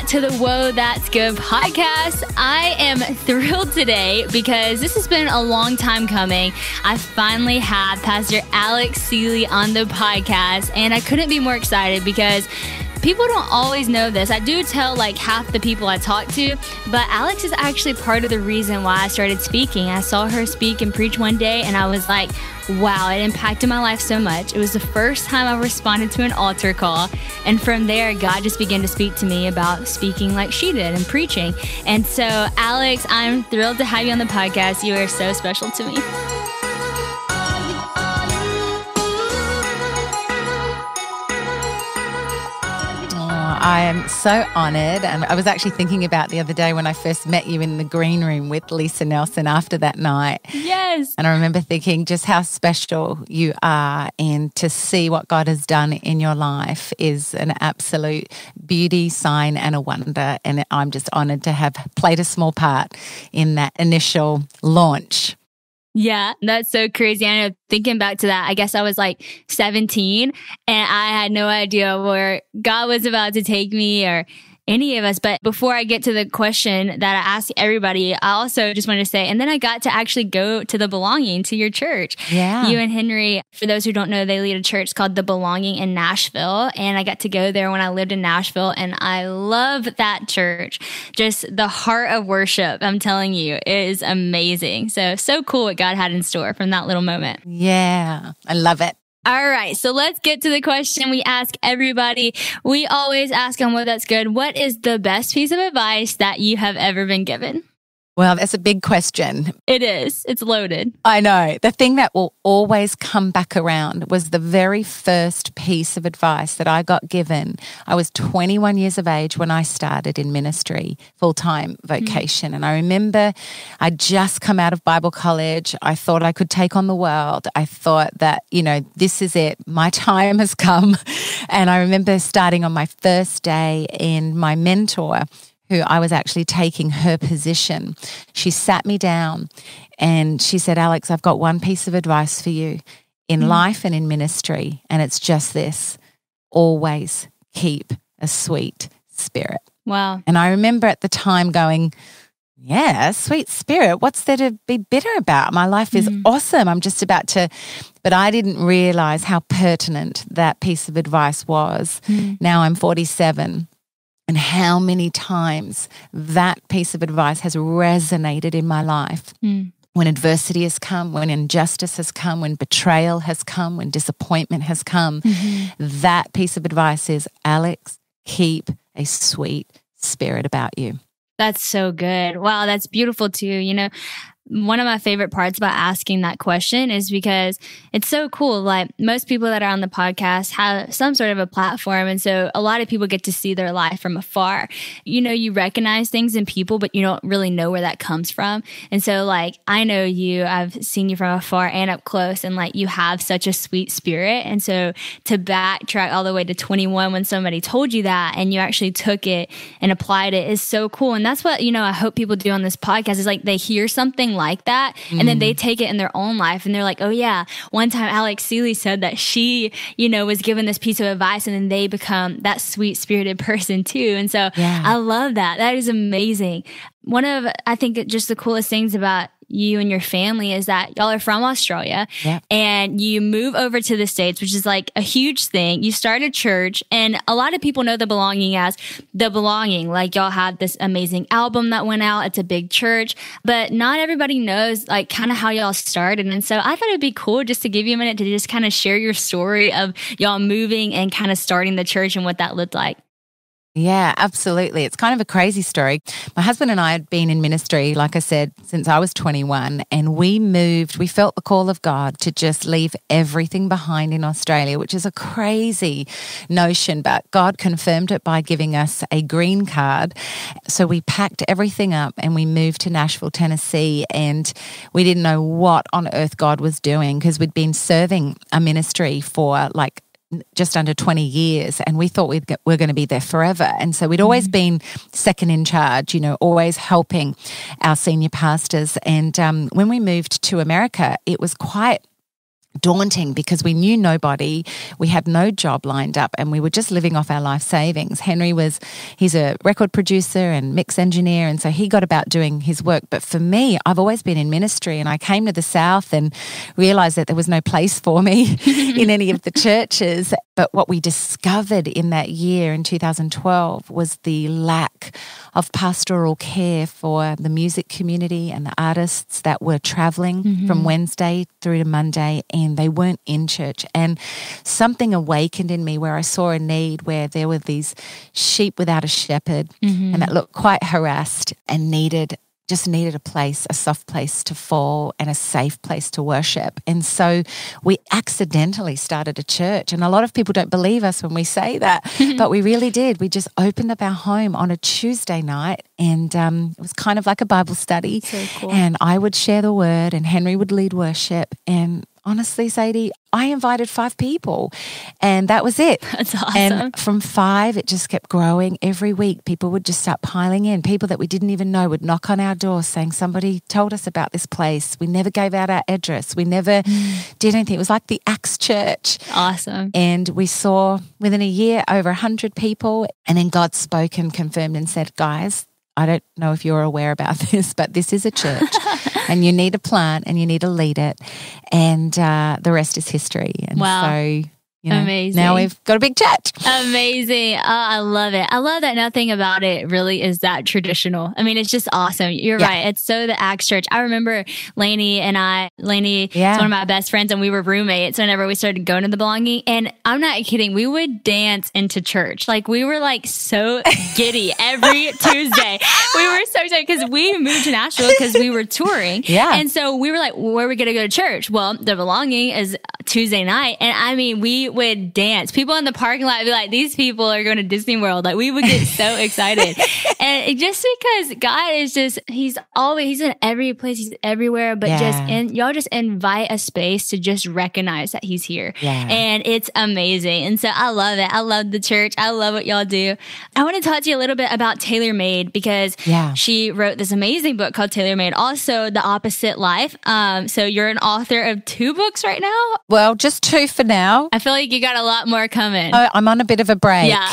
to the Whoa, That's Good podcast. I am thrilled today because this has been a long time coming. I finally have Pastor Alex Seeley on the podcast, and I couldn't be more excited because people don't always know this. I do tell like half the people I talk to, but Alex is actually part of the reason why I started speaking. I saw her speak and preach one day, and I was like, wow, it impacted my life so much. It was the first time I responded to an altar call. And from there, God just began to speak to me about speaking like she did and preaching. And so, Alex, I'm thrilled to have you on the podcast. You are so special to me. I am so honored. And I was actually thinking about the other day when I first met you in the green room with Lisa Nelson after that night. Yes. And I remember thinking just how special you are, and to see what God has done in your life is an absolute beauty, sign and a wonder. And I'm just honored to have played a small part in that initial launch. Yeah, that's so crazy. I know, thinking back to that, I guess I was like 17 and I had no idea where God was about to take me or any of us. But before I get to the question that I ask everybody, I also just wanted to say, and then I got to actually go to the Belonging, to your church. Yeah. You and Henry, for those who don't know, they lead a church called the Belonging in Nashville. And I got to go there when I lived in Nashville. And I love that church. Just the heart of worship, I'm telling you, is amazing. So cool what God had in store from that little moment. Yeah, I love it. All right, so let's get to the question we ask everybody. We always ask on What That's Good, what is the best piece of advice that you have ever been given? Well, that's a big question. It is. It's loaded. I know. The thing that will always come back around was the very first piece of advice that I got given. I was 21 years of age when I started in ministry, full-time vocation. And I remember I'd just come out of Bible college. I thought I could take on the world. I thought that, this is it. My time has come. And I remember starting on my first day, and my mentor, who I was actually taking her position, she sat me down and she said, Alex, I've got one piece of advice for you in life and in ministry, and it's just this: always keep a sweet spirit. Wow. And I remember at the time going, yeah, sweet spirit, what's there to be bitter about? My life is awesome. I'm just about to, but I didn't realize how pertinent that piece of advice was. Now I'm 47. And how many times that piece of advice has resonated in my life. When adversity has come, when injustice has come, when betrayal has come, when disappointment has come, that piece of advice is, Alex, keep a sweet spirit about you. That's so good. Wow, that's beautiful too. One of my favorite parts about asking that question is because it's so cool. Like, most people that are on the podcast have some sort of a platform. And so a lot of people get to see their life from afar. You recognize things in people, but you don't really know where that comes from. And so like, I know you, I've seen you from afar and up close, and like, you have such a sweet spirit. And so to backtrack all the way to 21 when somebody told you that and you actually took it and applied it is so cool. And that's what, I hope people do on this podcast is like, they hear something like that, and then they take it in their own life, and they're like, oh yeah, one time Alex Seeley said that she, was given this piece of advice, and then they become that sweet spirited person too. And so I love that. That is amazing. One of, I think, just the coolest things about you and your family is that y'all are from Australia and you move over to the States, which is like a huge thing. You start a church, and a lot of people know the Belonging as the Belonging. Like, y'all have this amazing album that went out. It's a big church, but not everybody knows like kind of how y'all started. And so I thought it'd be cool just to give you a minute to just kind of share your story of y'all moving and kind of starting the church and what that looked like. Yeah, absolutely. It's kind of a crazy story. My husband and I had been in ministry, like I said, since I was 21, and we felt the call of God to just leave everything behind in Australia, which is a crazy notion, but God confirmed it by giving us a green card. So we packed everything up and we moved to Nashville, Tennessee, and we didn't know what on earth God was doing because we'd been serving a ministry for like just under 20 years, and we thought we're going to be there forever. And so we'd always been second in charge, always helping our senior pastors. And when we moved to America, it was quite daunting because we knew nobody, we had no job lined up, and we were just living off our life savings. He's a record producer and mix engineer, and so he got about doing his work. But for me, I've always been in ministry, and I came to the South and realized that there was no place for me in any of the churches. But what we discovered in that year in 2012 was the lack of pastoral care for the music community and the artists that were traveling from Wednesday through to Monday, and they weren't in church. And something awakened in me where I saw a need where there were these sheep without a shepherd and that looked quite harassed and just needed a place, a soft place to fall and a safe place to worship. And so we accidentally started a church. And a lot of people don't believe us when we say that, but we really did. We just opened up our home on a Tuesday night, and it was kind of like a Bible study. So cool. And I would share the word and Henry would lead worship. And honestly, Sadie, I invited 5 people, and that was it. That's awesome. And from 5, it just kept growing. Every week, people would just start piling in. People that we didn't even know would knock on our door saying, somebody told us about this place. We never gave out our address. We never did anything. It was like the Acts Church. Awesome. And we saw within a year over 100 people, and then God spoke and confirmed and said, guys, I don't know if you're aware about this, but this is a church and you need a plant and you need to lead it. And the rest is history. And wow. So, amazing. Now we've got a big church. Amazing. Oh, I love it. I love that nothing about it really is that traditional. I mean, it's just awesome. You're right. It's so the Acts Church. I remember Lainey is one of my best friends, and we were roommates whenever we started going to the Belonging. And I'm not kidding. We would dance into church. Like, we were like so giddy every Tuesday. We were so excited because we moved to Nashville because we were touring. Yeah. And so we were like, where are we going to go to church? Well, the Belonging is Tuesday night. And I mean, we would dance. People in the parking lot would be like, these people are going to Disney World. Like, we would get so excited. And just because God is he's in every place, he's everywhere, but y'all just invite a space to just recognize that he's here. Yeah. And it's amazing. And so I love it. I love the church. I love what y'all do. I want to talk to you a little bit about Tailor Made, because she wrote this amazing book called Tailor Made, also The Opposite Life. So you're an author of 2 books right now? Well, just 2 for now. I feel like you got a lot more coming. Oh, I'm on a bit of a break. Yeah.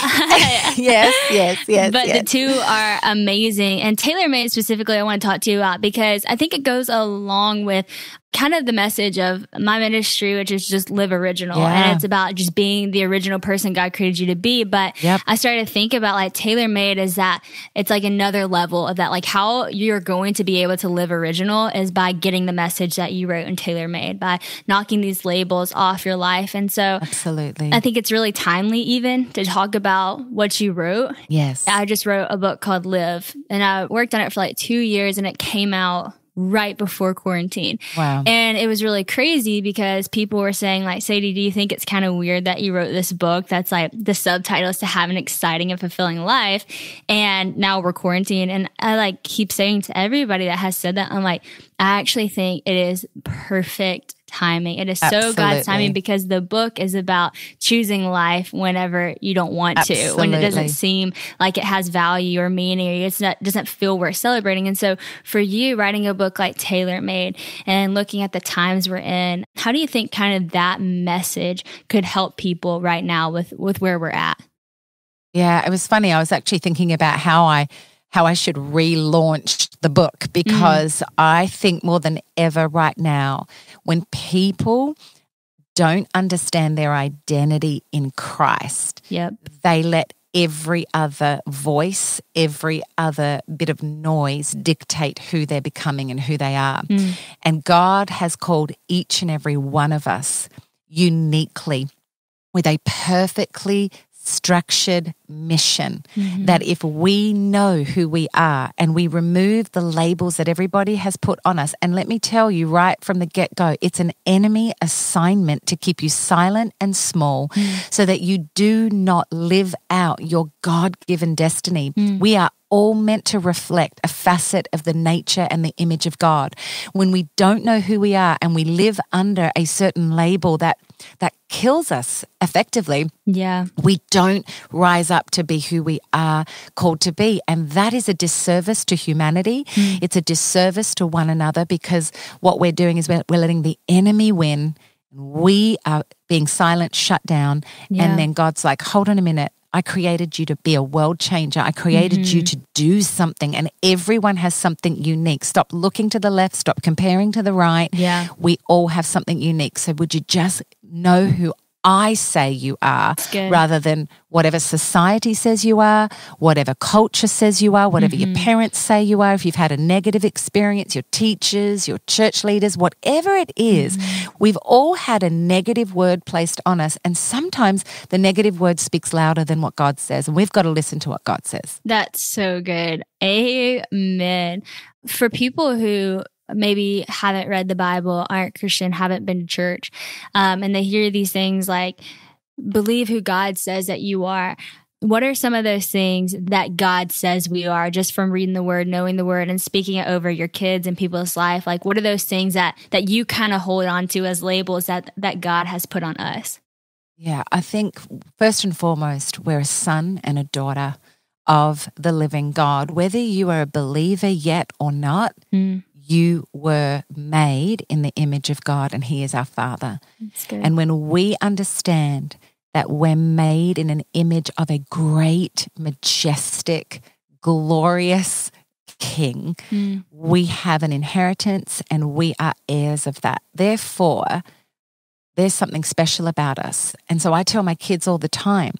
yes. But the 2 are amazing. And Tailor Made specifically, I want to talk to you about, because I think it goes along with kind of the message of my ministry, which is just live original. And it's about just being the original person God created you to be. But I started to think about like Tailor Made is that it's like another level of that, like how you're going to be able to live original is by getting the message that you wrote in Tailor Made, by knocking these labels off your life. And so absolutely, I think it's really timely even to talk about what you wrote. Yes. I just wrote a book called Live, and I worked on it for like 2 years, and it came out right before quarantine. Wow. And it was really crazy because people were saying like, Sadie, do you think it's kind of weird that you wrote this book that's like the subtitle is to have an exciting and fulfilling life, and now we're quarantined? And I like keep saying to everybody that has said that, I'm like, I actually think it is perfect timing. It is so God's timing, because the book is about choosing life whenever you don't want to, when it doesn't seem like it has value or meaning, or it doesn't feel worth celebrating. And so for you, writing a book like Tailor Made and looking at the times we're in, how do you think kind of that message could help people right now with where we're at? Yeah, it was funny. I was actually thinking about how I should relaunch the book, because I think more than ever right now, when people don't understand their identity in Christ, they let every other voice, every other bit of noise dictate who they're becoming and who they are. And God has called each and every one of us uniquely with a perfectly structured mission, that if we know who we are and we remove the labels that everybody has put on us, and let me tell you right from the get-go, it's an enemy assignment to keep you silent and small so that you do not live out your God-given destiny. We are all meant to reflect a facet of the nature and the image of God. When we don't know who we are and we live under a certain label that kills us effectively, we don't rise up to be who we are called to be. And that is a disservice to humanity. It's a disservice to one another, because what we're doing is we're letting the enemy win We are being silent, shut down. Yeah. And then God's like, hold on a minute. I created you to be a world changer. I created you to do something, and everyone has something unique. Stop looking to the left. Stop comparing to the right. Yeah. We all have something unique. So would you just know who I say you are rather than whatever society says you are, whatever culture says you are, whatever your parents say you are. If you've had a negative experience, your teachers, your church leaders, whatever it is, we've all had a negative word placed on us. And sometimes the negative word speaks louder than what God says. And we've got to listen to what God says. That's so good. Amen. For people who maybe haven't read the Bible, aren't Christian, haven't been to church, and they hear these things like, believe who God says that you are. What are some of those things that God says we are, just from reading the word, knowing the word, and speaking it over your kids and people's life? Like, what are those things that you kind of hold on to as labels that God has put on us? Yeah, I think first and foremost, we're a son and a daughter of the living God. Whether you are a believer yet or not, you were made in the image of God, and He is our Father. That's good. And when we understand that we're made in an image of a great, majestic, glorious King, we have an inheritance and we are heirs of that. Therefore, there's something special about us. And so I tell my kids all the time,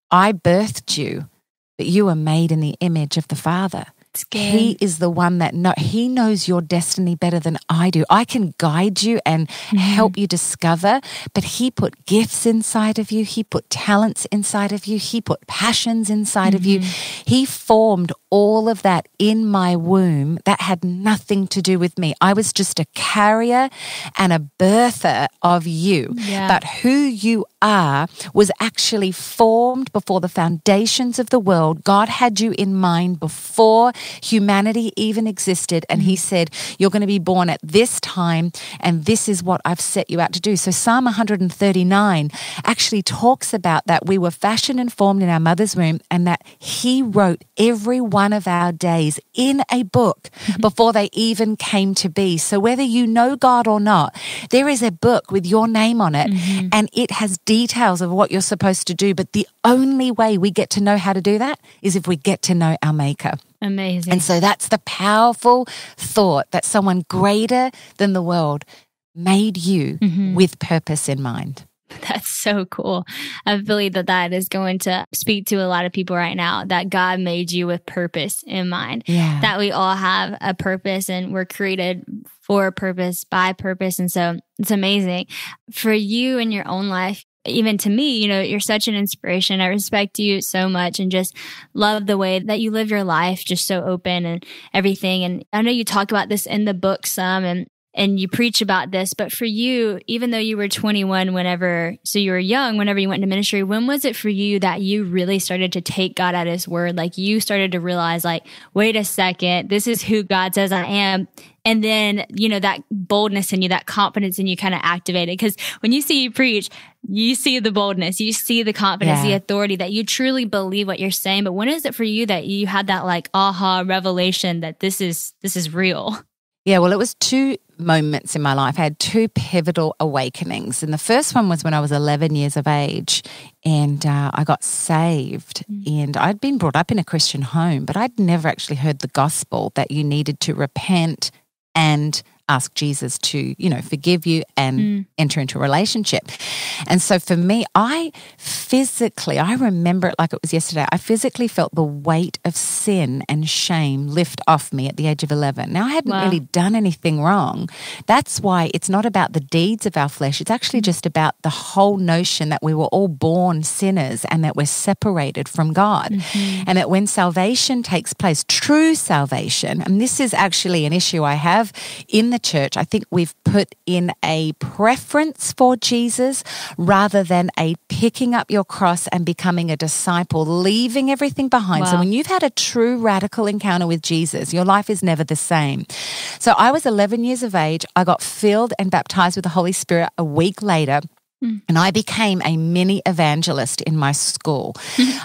I birthed you, but you are made in the image of the Father. He is the one that He knows your destiny better than I do. I can guide you and help you discover, but He put gifts inside of you. He put talents inside of you. He put passions inside of you. He formed all of that in my womb. That had nothing to do with me. I was just a carrier and a birther of you. Yeah. But who you are was actually formed before the foundations of the world. God had you in mind before humanity even existed, and He said, you're going to be born at this time, and this is what I've set you out to do. So Psalm 139 actually talks about that we were fashioned and formed in our mother's womb, and that He wrote every one of our days in a book before they even came to be. So whether you know God or not, there is a book with your name on it, and it has details of what you're supposed to do. But the only way we get to know how to do that is if we get to know our Maker. Amazing. And so that's the powerful thought that someone greater than the world made you with purpose in mind. That's so cool. I believe that is going to speak to a lot of people right now, that God made you with purpose in mind. Yeah. That we all have a purpose and we're created for a purpose, by purpose. And so it's amazing. For you in your own life, even to me, you're such an inspiration. I respect you so much and just love the way that you live your life, just so open and everything. And I know you talk about this in the book some, and you preach about this, but for you, even though you were 21 so you were young whenever you went into ministry, when was it for you that you really started to take God at His word? Like, you started to realize, like, wait a second, this is who God says I am. And then, that boldness in you, that confidence in you kind of activated. Because when you see you preach, you see the boldness, you see the confidence, the authority, that you truly believe what you're saying. But when is it for you that you had that like aha revelation that this is real? Yeah, well, it was two moments in my life. I had two pivotal awakenings. And the first one was when I was 11 years of age, and I got saved. And I'd been brought up in a Christian home, but I'd never actually heard the gospel that you needed to repent and ask Jesus to, forgive you and enter into a relationship. And so for me, I remember it like it was yesterday, I physically felt the weight of sin and shame lift off me at the age of 11. Now, I hadn't really done anything wrong. That's why it's not about the deeds of our flesh. It's actually just about the whole notion that we were all born sinners and that we're separated from God. And that when salvation takes place, true salvation, and this is actually an issue I have in the church, I think we've put in a preference for Jesus rather than a picking up your cross and becoming a disciple, leaving everything behind. So when you've had a true radical encounter with Jesus, your life is never the same. So I was 11 years of age. I got filled and baptized with the Holy Spirit a week later. And I became a mini evangelist in my school.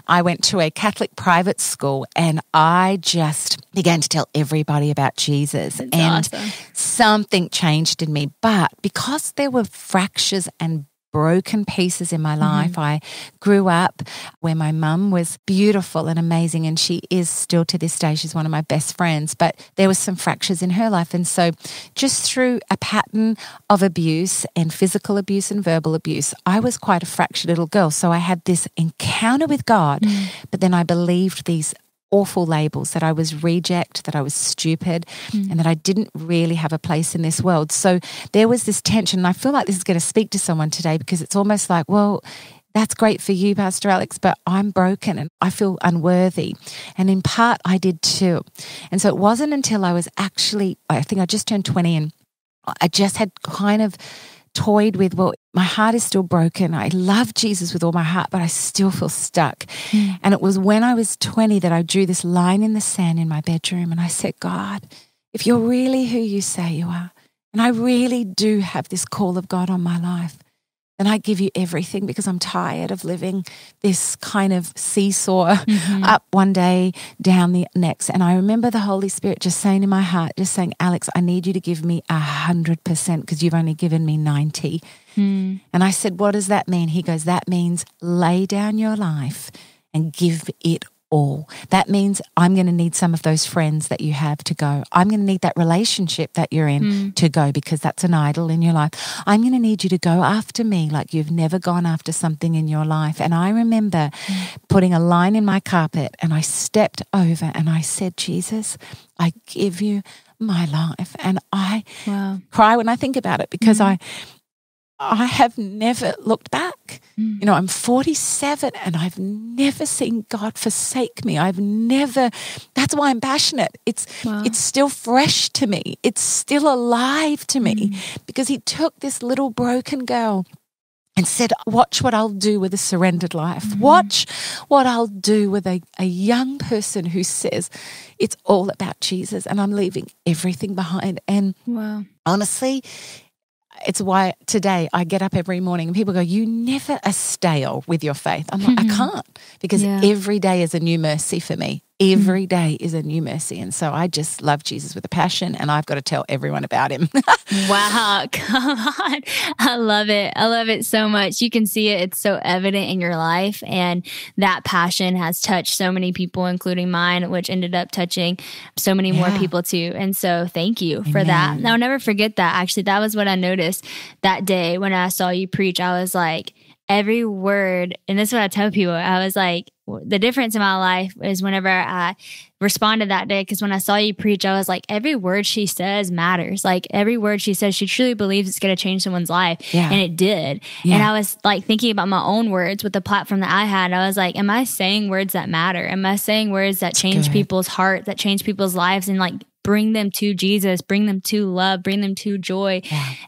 I went to a Catholic private school and I just began to tell everybody about Jesus. That's and awesome. Something changed in me. But because there were fractures and broken pieces in my life. I grew up where my mum was beautiful and amazing, and she is still to this day. She's one of my best friends, but there was some fractures in her life. And so just through a pattern of abuse and physical abuse and verbal abuse, I was quite a fractured little girl. So I had this encounter with God, but then I believed these awful labels, that I was reject, that I was stupid, and that I didn't really have a place in this world. So there was this tension, and I feel like this is going to speak to someone today, because it's almost like, well, that's great for you, Pastor Alex, but I'm broken and I feel unworthy. And in part, I did too. And so it wasn't until I was actually, I think I just turned 20, and I just had kind of toyed with, well, my heart is still broken. I love Jesus with all my heart, but I still feel stuck. And it was when I was 20 that I drew this line in the sand in my bedroom, and I said, God, if you're really who you say you are, and I really do have this call of God on my life, then I give you everything, because I'm tired of living this kind of seesaw, up one day, down the next. And I remember the Holy Spirit just saying in my heart, just saying, Alex, I need you to give me 100%, because you've only given me 90. And I said, what does that mean? He goes, that means lay down your life and give it all. That means I'm going to need some of those friends that you have to go. I'm going to need that relationship that you're in to go, because that's an idol in your life. I'm going to need you to go after me like you've never gone after something in your life. And I remember putting a line in my carpet, and I stepped over and I said, Jesus, I give you my life. And I cry when I think about it, because I have never looked back. You know, I'm 47 and I've never seen God forsake me. That's why I'm passionate. It's still fresh to me. It's still alive to me, because he took this little broken girl and said, watch what I'll do with a surrendered life. Watch what I'll do with a young person who says it's all about Jesus, and I'm leaving everything behind. And honestly, it's why today I get up every morning and people go, you never are stale with your faith. I'm like, I can't, because every day is a new mercy for me. Every day is a new mercy. And so I just love Jesus with a passion, and I've got to tell everyone about him. Wow, come on. I love it. I love it so much. You can see it. It's so evident in your life. And that passion has touched so many people, including mine, which ended up touching so many more people too. And so thank you for that. And I'll never forget that. Actually, that was what I noticed that day when I saw you preach. I was like, every word, and this is what I tell people, I was like, the difference in my life is whenever I responded that day, because when I saw you preach, I was like, every word she says matters. Like every word she says, she truly believes it's going to change someone's life. And it did. And I was like thinking about my own words with the platform that I had. I was like, am I saying words that matter? Am I saying words that change people's heart, that change people's lives, and like bring them to Jesus, bring them to love, bring them to joy?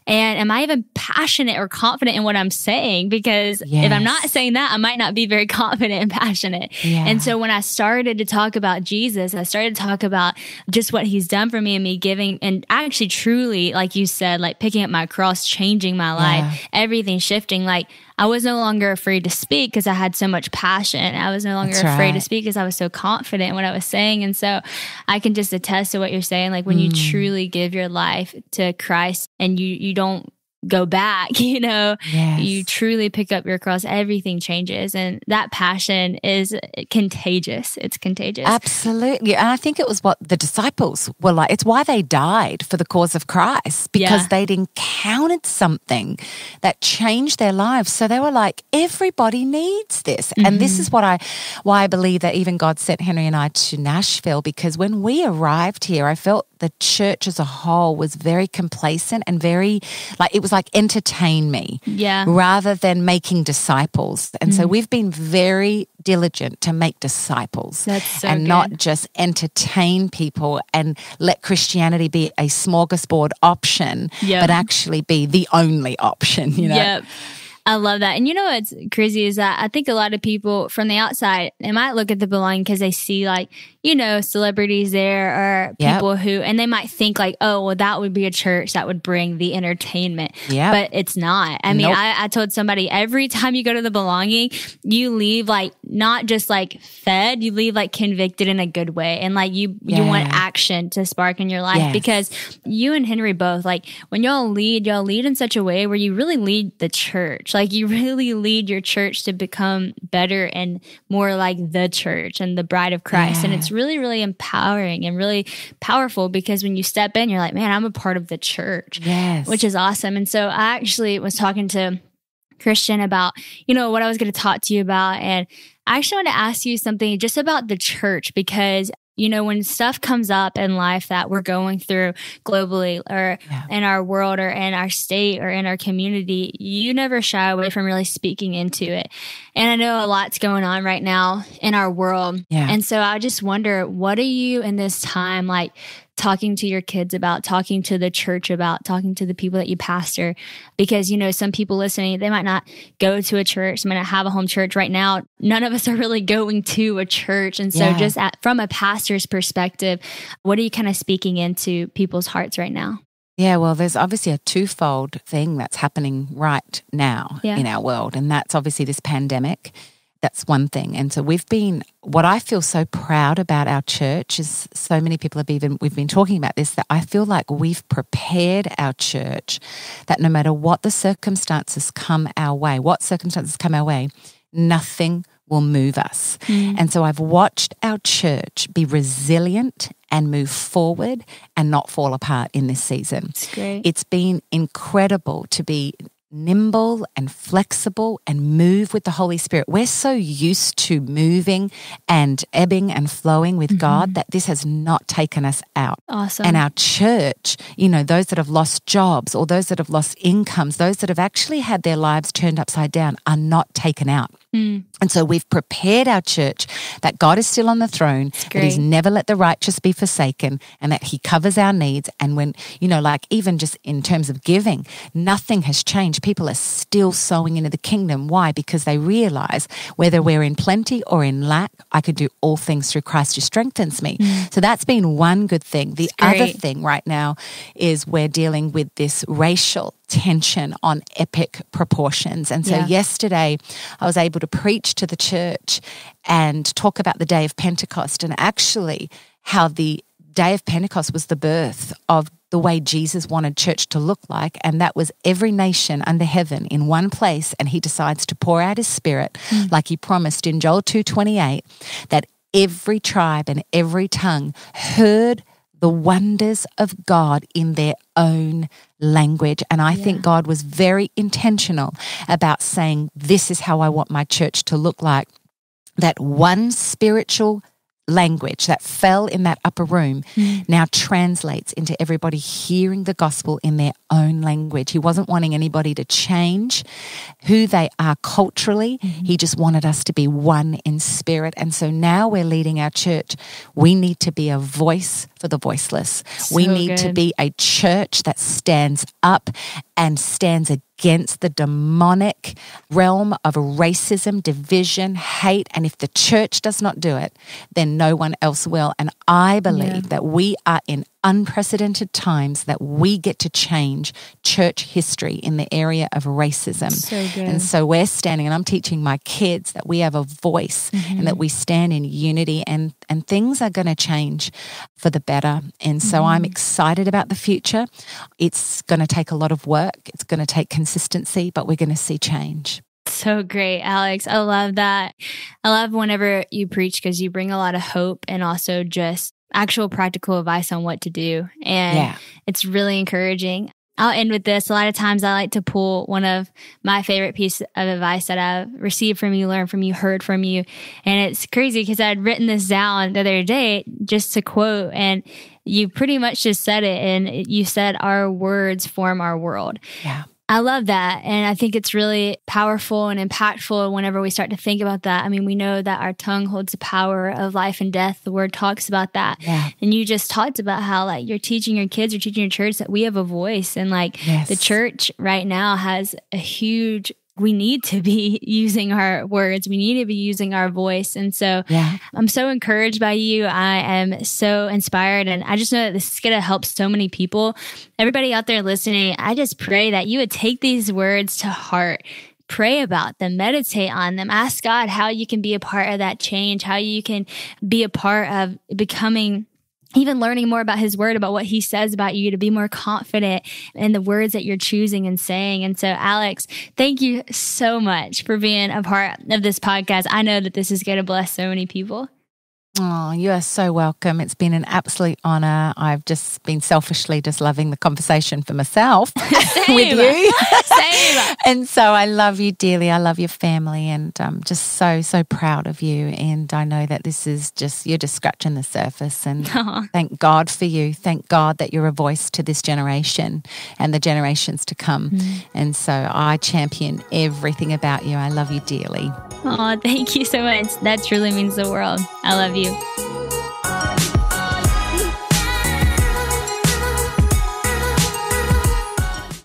And am I even passionate or confident in what I'm saying? Because if I'm not saying that, I might not be very confident and passionate. And so when I started to talk about Jesus, I started to talk about just what he's done for me, and me giving, and actually truly, like you said, like picking up my cross, changing my life, everything shifting. Like I was no longer afraid to speak because I had so much passion. I was no longer afraid to speak because I was so confident in what I was saying. And so I can just attest to what you're saying. Like when you truly give your life to Christ and you don't go back, you know, you truly pick up your cross, everything changes. And that passion is contagious. It's contagious. Absolutely. And I think it was what the disciples were like. It's why they died for the cause of Christ, because they'd encountered something that changed their lives. So they were like, everybody needs this. And this is why I believe that even God sent Henry and I to Nashville, because when we arrived here, I felt the church as a whole was very complacent and very, like, it was like entertain me rather than making disciples. And so we've been very diligent to make disciples. That's so and good. Not just entertain people and let Christianity be a smorgasbord option, but actually be the only option, you know? I love that. And you know what's crazy is that I think a lot of people from the outside, they might look at the belonging because they see like, you know, celebrities there or people who, and they might think like, oh, well, that would be a church that would bring the entertainment. Yeah. But it's not. I mean, I told somebody every time you go to the belonging, you leave like not just like fed, you leave like convicted in a good way. And like you want action to spark in your life because you and Henry both, like when y'all lead in such a way where you really lead the church. Like you really lead your church to become better and more like the church and the bride of Christ. And it's really, really empowering and really powerful because when you step in, you're like, man, I'm a part of the church, which is awesome. And so I actually was talking to Christian about, you know, what I was going to talk to you about. And I actually want to ask you something just about the church because you know, when stuff comes up in life that we're going through globally or in our world or in our state or in our community, you never shy away from really speaking into it. And I know a lot's going on right now in our world. And so I just wonder, what are you in this time like talking to your kids about, talking to the church about, talking to the people that you pastor? Because, you know, some people listening, they might not go to a church, they might not have a home church right now. None of us are really going to a church. And so just from a pastor's perspective, what are you kind of speaking into people's hearts right now? Yeah, well, there's obviously a twofold thing that's happening right now in our world. And that's obviously this pandemic. That's one thing. And so we've been, what I feel so proud about our church is so many people we've been talking about this, that I feel like we've prepared our church that no matter what circumstances come our way, nothing will move us. And so I've watched our church be resilient and move forward and not fall apart in this season. That's great. It's been incredible to be nimble and flexible and move with the Holy Spirit. We're so used to moving and ebbing and flowing with God that this has not taken us out. Awesome. And our church, you know, those that have lost jobs or those that have lost incomes, those that have actually had their lives turned upside down are not taken out. And so we've prepared our church that God is still on the throne, that He's never let the righteous be forsaken, and that He covers our needs. And when, you know, like even just in terms of giving, nothing has changed. People are still sowing into the kingdom. Why? Because they realize whether we're in plenty or in lack, I can do all things through Christ who strengthens me. So that's been one good thing. The other thing right now is we're dealing with this racial tension on epic proportions. And so yesterday I was able to preach to the church and talk about the day of Pentecost and actually how the day of Pentecost was the birth of the way Jesus wanted church to look like. And that was every nation under heaven in one place. And He decides to pour out His Spirit like He promised in Joel 2:28, that every tribe and every tongue heard the wonders of God in their own language. And I think God was very intentional about saying, this is how I want my church to look like. That one spiritual language that fell in that upper room now translates into everybody hearing the gospel in their own language. He wasn't wanting anybody to change who they are culturally. He just wanted us to be one in spirit. And so now we're leading our church. We need to be a voice for the voiceless. We need to be a church that stands up and stands against the demonic realm of racism, division, hate. And if the church does not do it, then no one else will. And I believe that we are in unprecedented times, that we get to change church history in the area of racism. And so we're standing, and I'm teaching my kids that we have a voice and that we stand in unity, and things are going to change for the better. And so I'm excited about the future. It's going to take a lot of work. It's going to take consistency, but we're going to see change. So great, Alex. I love that. I love whenever you preach because you bring a lot of hope and also just actual practical advice on what to do. And it's really encouraging. I'll end with this. A lot of times I like to pull one of my favorite pieces of advice that I've received from you, learned from you, heard from you. And it's crazy because I'd written this down the other day just to quote, and you pretty much just said it. And you said, our words form our world. Yeah. I love that. And I think it's really powerful and impactful whenever we start to think about that. I mean, we know that our tongue holds the power of life and death. The word talks about that. Yeah. And you just talked about how like you're teaching your kids, you're teaching your church that we have a voice. And like the church right now has a huge we need to be using our words. We need to be using our voice. And so I'm so encouraged by you. I am so inspired. And I just know that this is going to help so many people. Everybody out there listening, I just pray that you would take these words to heart. Pray about them, meditate on them, ask God how you can be a part of that change, how you can be a part of becoming, even learning more about his word, about what he says about you, to be more confident in the words that you're choosing and saying. And so, Alex, thank you so much for being a part of this podcast. I know that this is going to bless so many people. Oh, you are so welcome. It's been an absolute honor. I've just been selfishly just loving the conversation for myself with you. Same. And so I love you dearly. I love your family, and I'm just so proud of you. And I know that this is just, you're just scratching the surface, and thank God for you. Thank God that you're a voice to this generation and the generations to come. And so I champion everything about you. I love you dearly. Oh, thank you so much. That truly means the world. I love you.